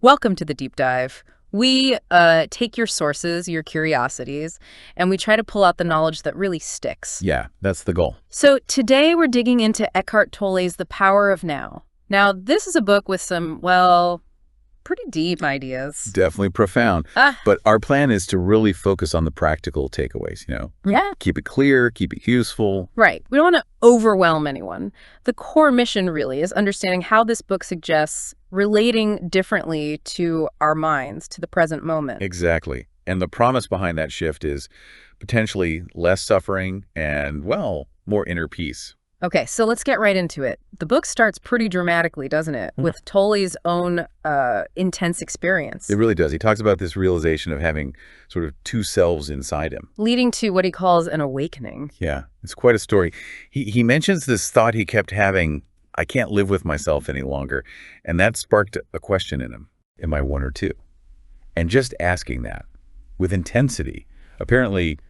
Welcome to the deep dive. We take your sources, your curiosities, and we try to pull out the knowledge that really sticks. Yeah, that's the goal. So today we're digging into Eckhart Tolle's The Power of Now. Now, this is a book with some, well, pretty deep ideas. Definitely profound. But our plan is to really focus on the practical takeaways, Yeah. Keep it clear, keep it useful. Right. We don't want to overwhelm anyone. The core mission really is understanding how this book suggests relating differently to our minds, to the present moment. Exactly. And the promise behind that shift is potentially less suffering and, well, more inner peace. Okay, so let's get right into it. The book starts pretty dramatically, doesn't it? With Tolle's own intense experience. It really does. He talks about this realization of having sort of two selves inside him. Leading to what he calls an awakening. Yeah, it's quite a story. He mentions this thought he kept having, I can't live with myself any longer. And that sparked a question in him. Am I one or two? And just asking that with intensity apparently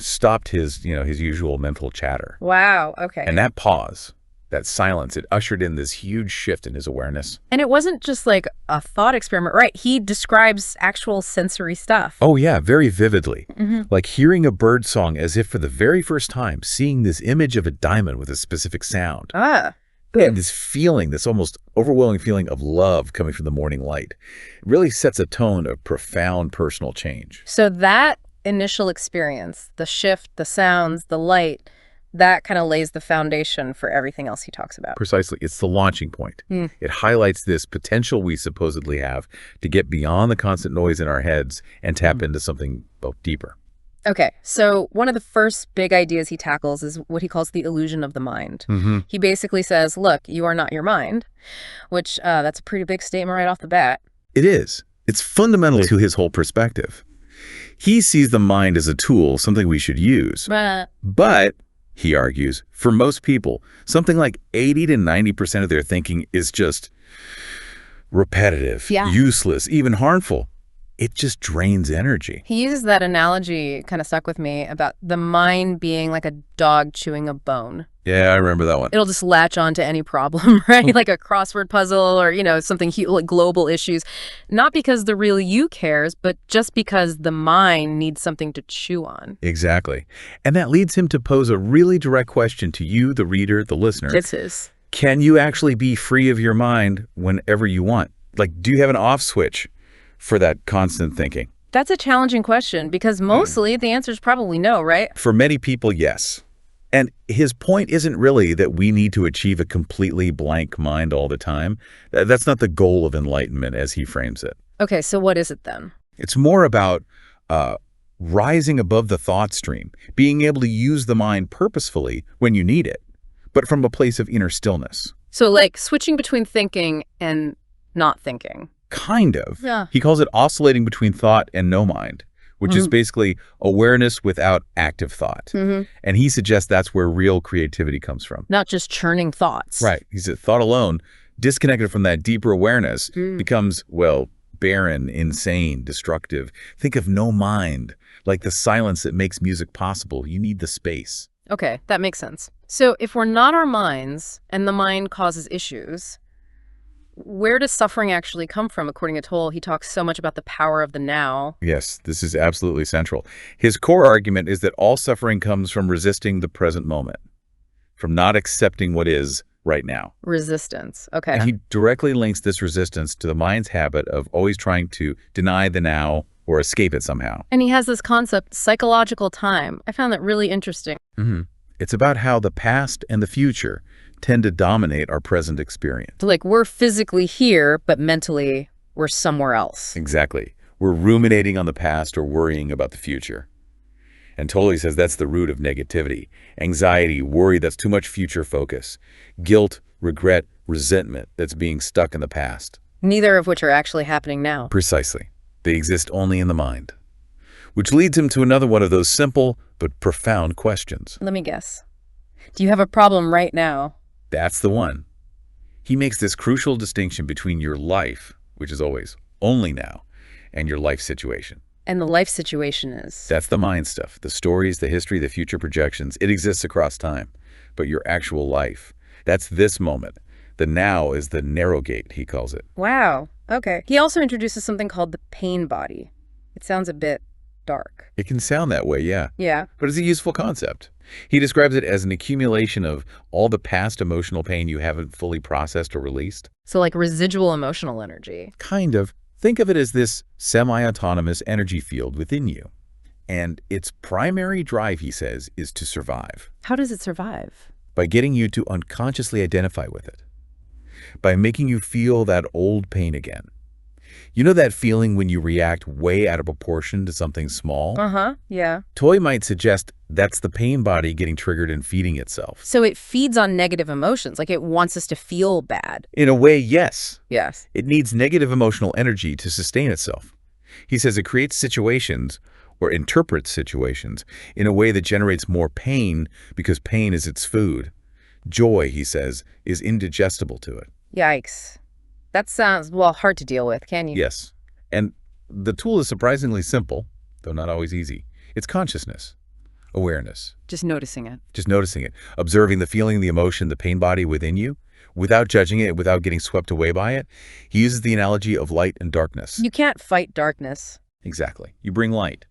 stopped his usual mental chatter. Wow, okay. And that pause, that silence, it ushered in this huge shift in his awareness. And it wasn't just like a thought experiment, right? He describes actual sensory stuff. Oh yeah, very vividly. Like hearing a bird song as if for the very first time, seeing this image of a diamond with a specific sound. And this feeling, this almost overwhelming feeling of love coming from the morning light, really sets a tone of profound personal change. So that initial experience, the shift, the sounds, the light, that kind of lays the foundation for everything else he talks about. Precisely. It's the launching point. It highlights this potential we supposedly have to get beyond the constant noise in our heads and tap into something deeper. Okay, so one of the first big ideas he tackles is what he calls the illusion of the mind. He basically says, look, you are not your mind, which that's a pretty big statement right off the bat. It is. It's fundamental to his whole perspective. He sees the mind as a tool, something we should use. But, he argues, for most people, something like 80 to 90% of their thinking is just repetitive, useless, even harmful. It just drains energy. He uses that analogy, kind of stuck with me, about the mind being like a dog chewing a bone. Yeah, I remember that one. It'll just latch on to any problem, right? Like a crossword puzzle or, something like global issues. Not because the real you cares, but just because the mind needs something to chew on. Exactly. And that leads him to pose a really direct question to you, the reader, the listener. This is. Can you actually be free of your mind whenever you want? Like, do you have an off switch for that constant thinking? That's a challenging question because mostly the answer is probably no, right? For many people, yes. And his point isn't really that we need to achieve a completely blank mind all the time. That's not the goal of enlightenment as he frames it. Okay, so what is it then? It's more about rising above the thought stream, being able to use the mind purposefully when you need it, but from a place of inner stillness. So like switching between thinking and not thinking. Kind of. Yeah. He calls it oscillating between thought and no mind, which is basically awareness without active thought. And he suggests that's where real creativity comes from. Not just churning thoughts. Right. He said thought alone, disconnected from that deeper awareness, becomes, well, barren, insane, destructive. Think of no mind, like the silence that makes music possible. You need the space. Okay, that makes sense. So if we're not our minds and the mind causes issues, where does suffering actually come from? According to Tolle, he talks so much about the power of the now. Yes, this is absolutely central. His core argument is that all suffering comes from resisting the present moment, from not accepting what is right now. Resistance. Okay. And he directly links this resistance to the mind's habit of always trying to deny the now or escape it somehow. And he has this concept, psychological time. I found that really interesting. It's about how the past and the future tend to dominate our present experience. So like we're physically here, but mentally we're somewhere else. Exactly. We're ruminating on the past or worrying about the future. And Tolle says that's the root of negativity, anxiety, worry that's too much future focus, guilt, regret, resentment that's being stuck in the past. Neither of which are actually happening now. Precisely. They exist only in the mind. Which leads him to another one of those simple but profound questions. Let me guess. Do you have a problem right now? That's the one. He makes this crucial distinction between your life, which is always only now, and your life situation. And the life situation is? That's the mind stuff, the stories, the history, the future projections. It exists across time. But your actual life, that's this moment, The now is the narrow gate, he calls it. Wow. Okay. He also introduces something called the pain body. It sounds a bit dark. It can sound that way, yeah. Yeah. But it's a useful concept. He describes it as an accumulation of all the past emotional pain you haven't fully processed or released. So like residual emotional energy. Kind of. Think of it as this semi-autonomous energy field within you. And its primary drive, he says, is to survive. How does it survive? By getting you to unconsciously identify with it. By making you feel that old pain again. You know that feeling when you react way out of proportion to something small? Uh-huh, yeah. Toy might suggest that's the pain body getting triggered and feeding itself. So it feeds on negative emotions, like it wants us to feel bad. In a way, yes. Yes. It needs negative emotional energy to sustain itself. He says it creates situations or interprets situations in a way that generates more pain because pain is its food. Joy, he says, is indigestible to it. Yikes. That sounds, well, hard to deal with, can you? Yes. And the tool is surprisingly simple, though not always easy. It's consciousness, awareness. Just noticing it. Just noticing it, observing the feeling, the emotion, the pain body within you, without judging it, without getting swept away by it. He uses the analogy of light and darkness. You can't fight darkness. Exactly. You bring light.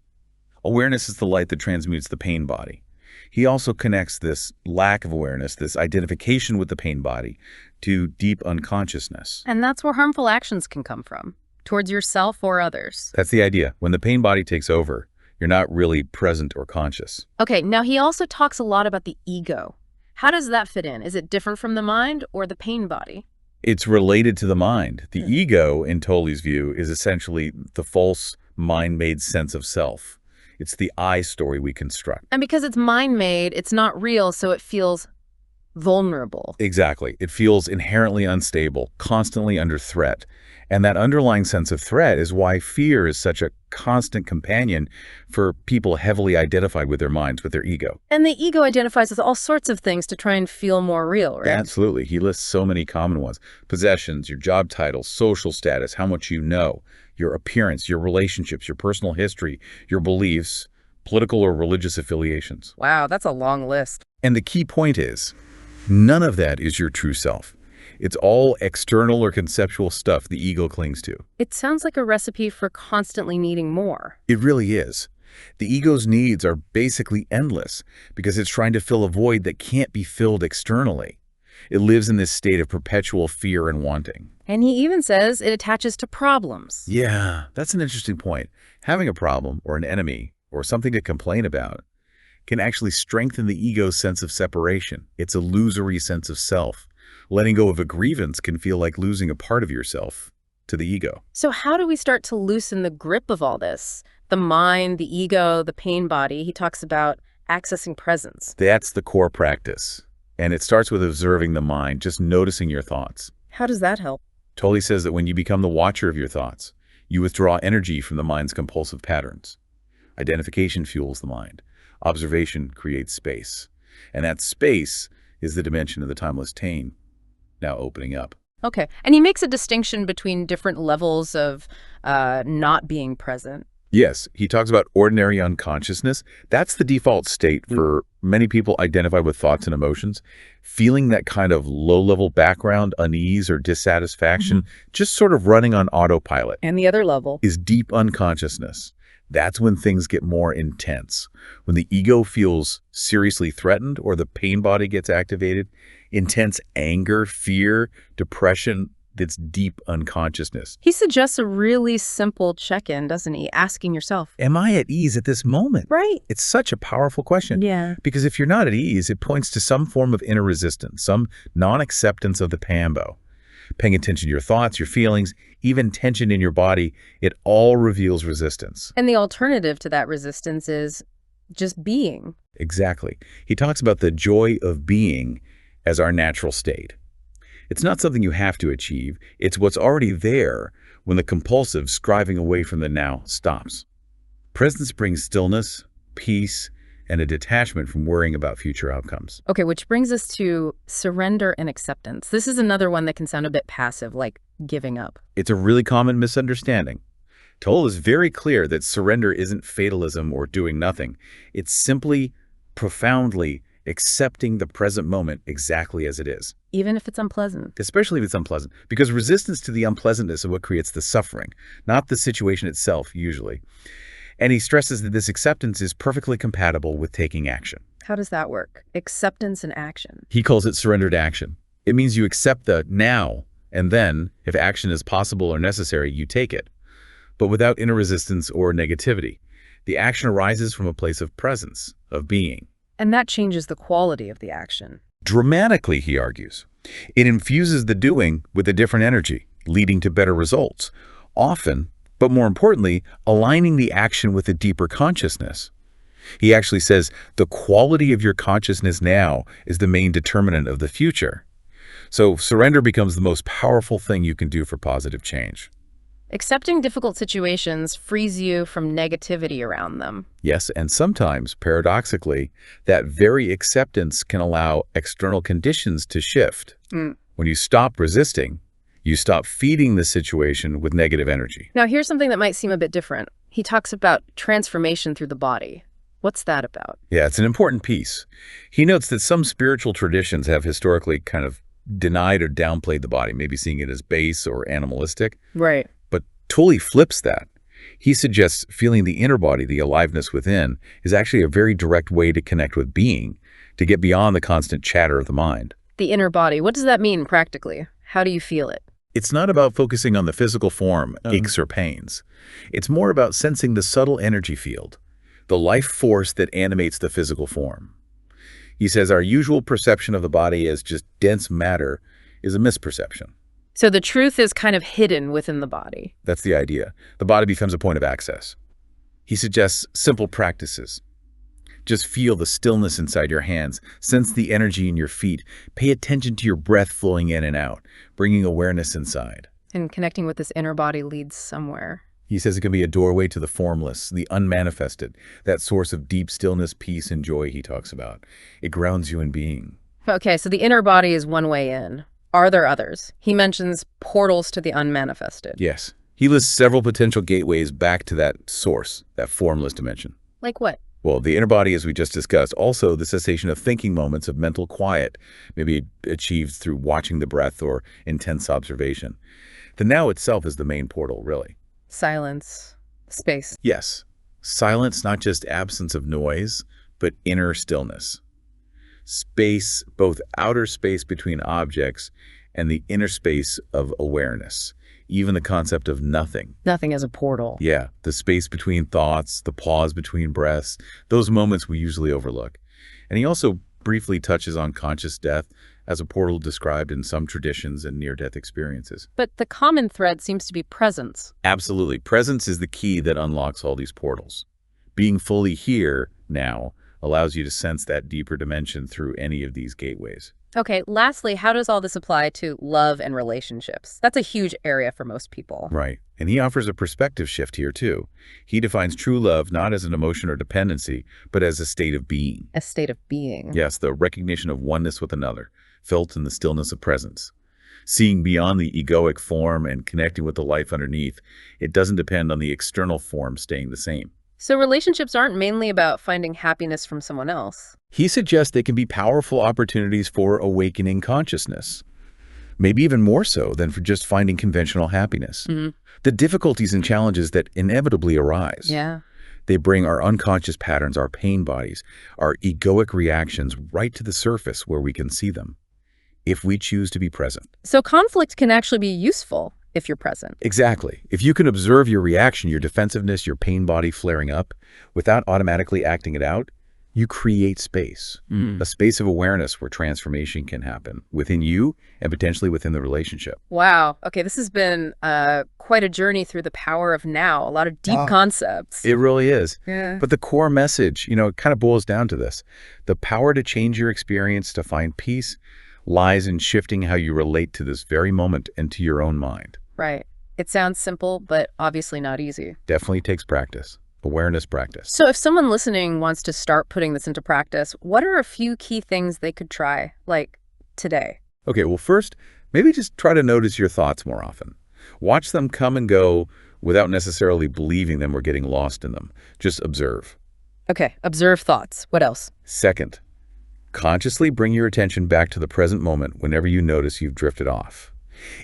Awareness is the light that transmutes the pain body. He also connects this lack of awareness, this identification with the pain body, to deep unconsciousness. And that's where harmful actions can come from, towards yourself or others. That's the idea. When the pain body takes over, you're not really present or conscious. Okay, now he also talks a lot about the ego. How does that fit in? Is it different from the mind or the pain body? It's related to the mind. The ego, in Tolle's view, is essentially the false mind-made sense of self. It's the I story we construct. And because it's mind-made, it's not real, so it feels vulnerable. Exactly. It feels inherently unstable, constantly under threat. And that underlying sense of threat is why fear is such a constant companion for people heavily identified with their minds, with their ego. And the ego identifies with all sorts of things to try and feel more real, right? Absolutely. He lists so many common ones. Possessions, your job title, social status, how much you know, your appearance, your relationships, your personal history, your beliefs, political or religious affiliations. Wow, that's a long list. And the key point is, none of that is your true self. It's all external or conceptual stuff the ego clings to. It sounds like a recipe for constantly needing more. It really is. The ego's needs are basically endless because it's trying to fill a void that can't be filled externally. It lives in this state of perpetual fear and wanting. And he even says it attaches to problems. Yeah, that's an interesting point. Having a problem or an enemy or something to complain about can actually strengthen the ego's sense of separation, its illusory sense of self. Letting go of a grievance can feel like losing a part of yourself to the ego. So how do we start to loosen the grip of all this? The mind, the ego, the pain body. He talks about accessing presence. That's the core practice. And it starts with observing the mind, just noticing your thoughts. How does that help? Tolle says that when you become the watcher of your thoughts, you withdraw energy from the mind's compulsive patterns. Identification fuels the mind. Observation creates space. And that space is the dimension of the timeless tame, now opening up. Okay. And he makes a distinction between different levels of not being present. Yes, he talks about ordinary unconsciousness. That's the default state for many people identified with thoughts and emotions. Feeling that kind of low-level background unease or dissatisfaction, just sort of running on autopilot. And the other level is deep unconsciousness. That's when things get more intense. When the ego feels seriously threatened or the pain body gets activated, intense anger, fear, depression, that's deep unconsciousness. He suggests a really simple check-in, doesn't he? Asking yourself, am I at ease at this moment? Right. It's such a powerful question. Yeah. Because if you're not at ease, it points to some form of inner resistance, some non-acceptance of the Pambo. Paying attention to your thoughts, your feelings, even tension in your body, it all reveals resistance. And the alternative to that resistance is just being. Exactly. He talks about the joy of being as our natural state. It's not something you have to achieve. It's what's already there when the compulsive striving away from the now stops. Presence brings stillness, peace, and a detachment from worrying about future outcomes. Okay, which brings us to surrender and acceptance. This is another one that can sound a bit passive, like giving up. It's a really common misunderstanding. Tolle is very clear that surrender isn't fatalism or doing nothing. It's simply profoundly accepting the present moment exactly as it is. Even if it's unpleasant. Especially if it's unpleasant, because resistance to the unpleasantness is what creates the suffering, not the situation itself, usually. And he stresses that this acceptance is perfectly compatible with taking action. How does that work? Acceptance and action. He calls it surrendered action. It means you accept the now, and then, if action is possible or necessary, you take it. But without inner resistance or negativity. The action arises from a place of presence, of being. And that changes the quality of the action. Dramatically, he argues. It infuses the doing with a different energy, leading to better results. Often, but more importantly, aligning the action with a deeper consciousness. He actually says the quality of your consciousness now is the main determinant of the future. So surrender becomes the most powerful thing you can do for positive change. Accepting difficult situations frees you from negativity around them. Yes, and sometimes, paradoxically, that very acceptance can allow external conditions to shift. When you stop resisting, you stop feeding the situation with negative energy. Now, here's something that might seem a bit different. He talks about transformation through the body. What's that about? Yeah, it's an important piece. He notes that some spiritual traditions have historically kind of denied or downplayed the body, maybe seeing it as base or animalistic. Right. But Tolle flips that. He suggests feeling the inner body, the aliveness within, is actually a very direct way to connect with being, to get beyond the constant chatter of the mind. The inner body, what does that mean practically? How do you feel it? It's not about focusing on the physical form, aches or pains. It's more about sensing the subtle energy field, the life force that animates the physical form. He says our usual perception of the body as just dense matter is a misperception. So the truth is kind of hidden within the body. That's the idea. The body becomes a point of access. He suggests simple practices. Just feel the stillness inside your hands, sense the energy in your feet, pay attention to your breath flowing in and out, bringing awareness inside. And connecting with this inner body leads somewhere. He says it can be a doorway to the formless, the unmanifested, that source of deep stillness, peace, and joy he talks about. It grounds you in being. Okay, so the inner body is one way in. Are there others? He mentions portals to the unmanifested. Yes. He lists several potential gateways back to that source, that formless dimension. Like what? Well, the inner body, as we just discussed, also the cessation of thinking moments of mental quiet, maybe achieved through watching the breath or intense observation. The now itself is the main portal, really. Silence. Space. Yes. Silence, not just absence of noise, but inner stillness. Space, both outer space between objects and the inner space of awareness. Even the concept of nothing. Nothing as a portal. Yeah, the space between thoughts, the pause between breaths, those moments we usually overlook. And he also briefly touches on conscious death as a portal described in some traditions and near-death experiences. But the common thread seems to be presence. Absolutely. Presence is the key that unlocks all these portals. Being fully here now allows you to sense that deeper dimension through any of these gateways. Okay, lastly, how does all this apply to love and relationships? That's a huge area for most people. Right. And he offers a perspective shift here, too. He defines true love not as an emotion or dependency, but as a state of being. A state of being. Yes, the recognition of oneness with another, felt in the stillness of presence. Seeing beyond the egoic form and connecting with the life underneath, it doesn't depend on the external form staying the same. So relationships aren't mainly about finding happiness from someone else. He suggests they can be powerful opportunities for awakening consciousness. Maybe even more so than for just finding conventional happiness. The difficulties and challenges that inevitably arise. Yeah. They bring our unconscious patterns, our pain bodies, our egoic reactions right to the surface where we can see them, if we choose to be present. So conflict can actually be useful if you're present. Exactly. If you can observe your reaction, your defensiveness, your pain body flaring up, without automatically acting it out, you create space, a space of awareness where transformation can happen within you and potentially within the relationship. Wow. Okay, this has been quite a journey through the power of now, a lot of deep concepts. It really is. Yeah. But the core message, it kind of boils down to this. The power to change your experience, to find peace, lies in shifting how you relate to this very moment and to your own mind. Right. It sounds simple, but obviously not easy. Definitely takes practice. Awareness practice. So if someone listening wants to start putting this into practice, what are a few key things they could try, like today? Okay, well, first, maybe just try to notice your thoughts more often. Watch them come and go without necessarily believing them or getting lost in them. Just observe. Okay, observe thoughts. What else? Second, Consciously bring your attention back to the present moment whenever you notice you've drifted off.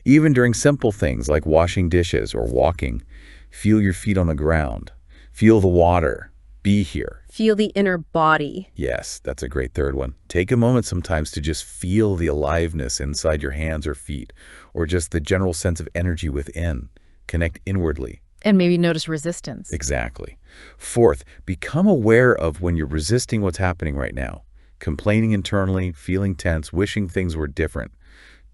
Even during simple things like washing dishes or walking, feel your feet on the ground. Feel the water. Be here. Feel the inner body. Yes, that's a great third one. Take a moment sometimes to just feel the aliveness inside your hands or feet, or just the general sense of energy within. Connect inwardly. And maybe notice resistance. Exactly. Fourth, become aware of when you're resisting what's happening right now. Complaining internally, feeling tense, wishing things were different.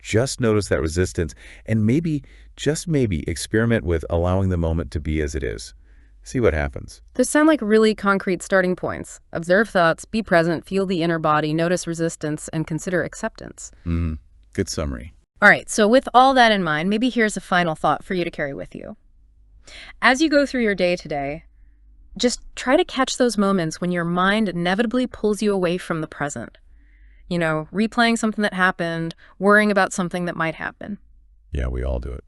Just notice that resistance and maybe, just maybe, experiment with allowing the moment to be as it is. See what happens. Those sound like really concrete starting points. Observe thoughts, be present, feel the inner body, notice resistance, and consider acceptance. Good summary. All right, so with all that in mind, maybe here's a final thought for you to carry with you. As you go through your day today, just try to catch those moments when your mind inevitably pulls you away from the present. You know, replaying something that happened, worrying about something that might happen. Yeah, we all do it.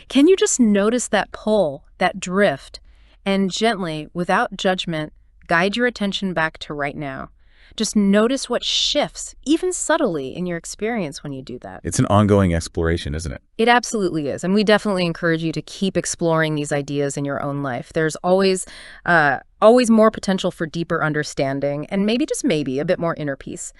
Can you just notice that pull, that drift, and gently, without judgment, guide your attention back to right now? Just notice what shifts, even subtly, in your experience when you do that. It's an ongoing exploration, isn't it? It absolutely is. And we definitely encourage you to keep exploring these ideas in your own life. There's always more potential for deeper understanding and maybe, just maybe, a bit more inner peace.